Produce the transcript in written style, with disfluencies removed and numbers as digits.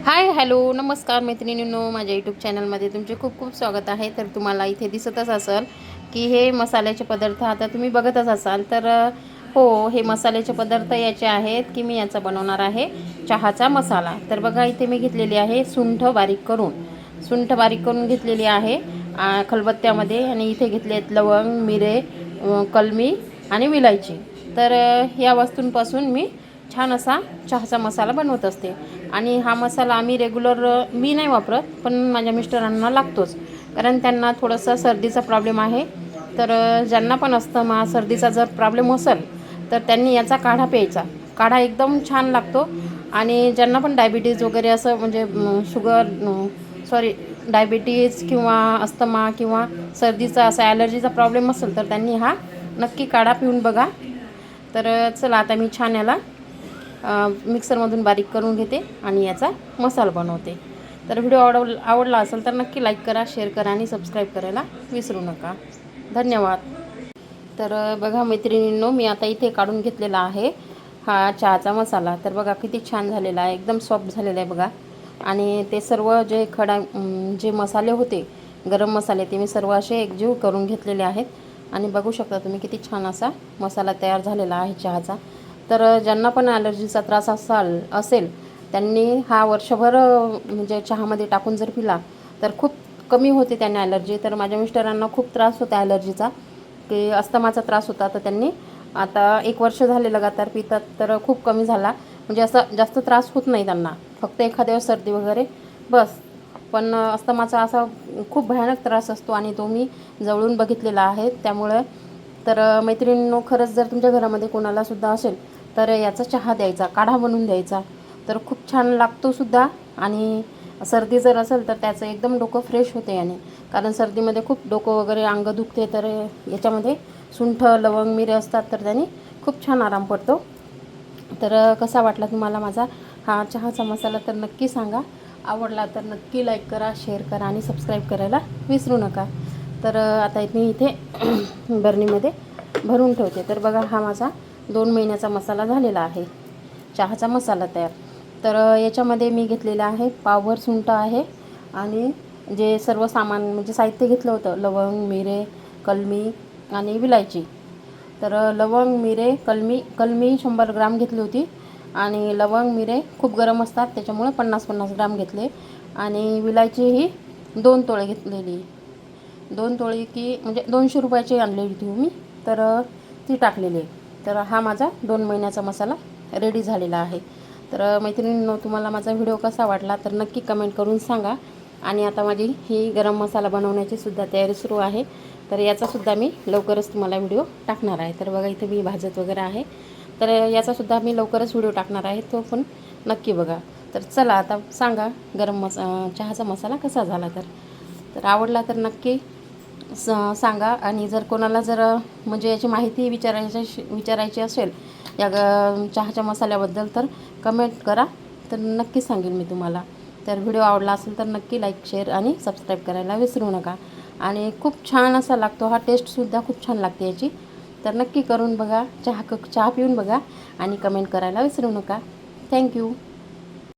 Hi hello नमस्कार मैत्रिणींनो, माझ्या यूट्यूब चॅनलमध्ये तुमचे खूप खूप स्वागत आहे. तर तुम्हाला इथे दिसतच असेल की हे मसाल्याचे पदार्थ आता तुम्ही बघतच असाल. तर हो, हे मसाल्याचे पदार्थ याचे आहेत की मी याचा बनवणार आहे चहाचा मसाला. तर बघा, इथे मी घेतलेली आहे सुंठ बारीक करून घेतलेली आहे खलबत्त्यामध्ये. आणि इथे घेतले आहेत लवंग, मिरे, कलमी आणि विलायची. तर या वस्तूंपासून मी छान असा चहाचा मसाला बनवत असते. आणि हा मसाला आम्ही रेग्युलर मी नाही वापरत, पण माझ्या मिस्टरांना लागतोच, कारण त्यांना थोडंसं सर्दीचा प्रॉब्लेम आहे. तर ज्यांना पण अस्थमा सर्दीचा जर प्रॉब्लेम असेल तर त्यांनी याचा काढा प्यायचा. काढा एकदम छान लागतो. आणि ज्यांना पण डायबिटीज वगैरे असं म्हणजे डायबिटीज किंवा अस्थमा किंवा सर्दीचा असा ॲलर्जीचा प्रॉब्लेम असेल तर त्यांनी हा नक्की काढा पिऊन बघा. तर चला, आता मी छान याला मिक्सरमधून बारीक करून घेते आणि याचा मसाला बनवते. तर व्हिडिओ आवडला असेल तर नक्की लाईक करा, शेअर करा आणि सबस्क्राईब करायला विसरू नका. धन्यवाद. तर बघा मैत्रिणींनो, मी आता इथे काढून घेतलेला आहे हा चहाचा मसाला. तर बघा किती छान झालेला आहे, एकदम सॉफ्ट झालेला आहे बघा. आणि ते सर्व जे मसाले होते, गरम मसाले, ते मी सर्व असे एकजीव करून घेतलेले आहेत. आणि बघू शकता तुम्ही किती छान असा मसाला तयार झालेला आहे चहाचा. तर ज्यांना पण ॲलर्जीचा त्रास असेल त्यांनी हा वर्षभर म्हणजे चहामध्ये टाकून जर पिला तर खूप कमी होते त्यांना ॲलर्जी. तर माझ्या मिस्टरांना खूप त्रास होता ॲलर्जीचा, की अस्थमाचा त्रास होता. तर त्यांनी आता 1 वर्ष झाले लगातार पितात, तर खूप कमी झाला. म्हणजे असं जास्त त्रास होत नाही त्यांना, फक्त एखाद्या वेळेस सर्दी वगैरे बस. पण अस्थमाचा असा खूप भयानक त्रास असतो आणि तो मी जवळून बघितलेला आहे. त्यामुळे तर मैत्रिणींनो, खरंच जर तुमच्या घरामध्ये कोणालासुद्धा असेल तर याचा चहा द्यायचा, काढा बनवून द्यायचा, तर खूप छान लागतोसुद्धा. आणि सर्दी जर असेल तर त्याचं एकदम डोकं फ्रेश होते याने, कारण सर्दीमध्ये खूप डोकं वगैरे अंग दुखते. तर याच्यामध्ये सुंठ, लवंग, मिरे असतात, तर त्याने खूप छान आराम पडतो. तर कसा वाटला तुम्हाला माझा हा चहाचा मसाला तर नक्की सांगा. आवडला तर नक्की लाईक करा, शेअर करा आणि सबस्क्राईब करायला विसरू नका. तर आता मी इथे बरणीमध्ये भरून ठेवते. तर बघा, हा माझा 2 महिन्याचा मसाला झालेला आहे, चहाचा मसाला तयार. तर याच्यामध्ये मी घेतलेला आहे पावभर सुंठ आहे. आणि जे सर्व सामान म्हणजे साहित्य घेतलं होतं, लवंग, मिरे, कलमी आणि विलायची. तर लवंग, मिरे, कलमी 100 ग्राम घेतली होती. आणि लवंग, मिरे खूप गरम असतात त्याच्यामुळे 50-50 ग्राम घेतले. आणि विलायची ही 2 तोळे घेतलेली, 2 तोळे की म्हणजे 200 रुपयाची आणलेली होती मी, तर ती टाकलेली आहे. तर हा माझा 2 महिन्याचा मसाला रेडी झालेला आहे. तर मैत्रिणींनो, तुम्हाला माझा व्हिडिओ कसा वाटला तर नक्की कमेंट करून सांगा. आणि आता माझी ही गरम मसाला बनवण्याची सुद्धा तयारी सुरू आहे. तर याचासुद्धा मी लवकरच तुम्हाला व्हिडिओ टाकणार आहे. तर बघा, इथे मी भाजत वगैरे आहे, तर याचासुद्धा मी लवकरच व्हिडिओ टाकणार आहे, तो पण नक्की बघा. तर चला, आता सांगा चहाचा मसाला कसा झाला. तर आवडला तर नक्की सांगा. आणि जर कोणाला म्हणजे याची माहिती विचारायची असेल या चहाच्या मसाल्याबद्दल तर कमेंट करा, तर नक्की सांगेन मी तुम्हाला. तर व्हिडिओ आवडला असेल तर नक्की लाईक, शेअर आणि सबस्क्राईब करायला विसरू नका. आणि खूप छान असा लागतो हा, टेस्टसुद्धा खूप छान लागते याची. तर नक्की करून बघा, चहा पिऊन बघा आणि कमेंट करायला विसरू नका. थँक्यू.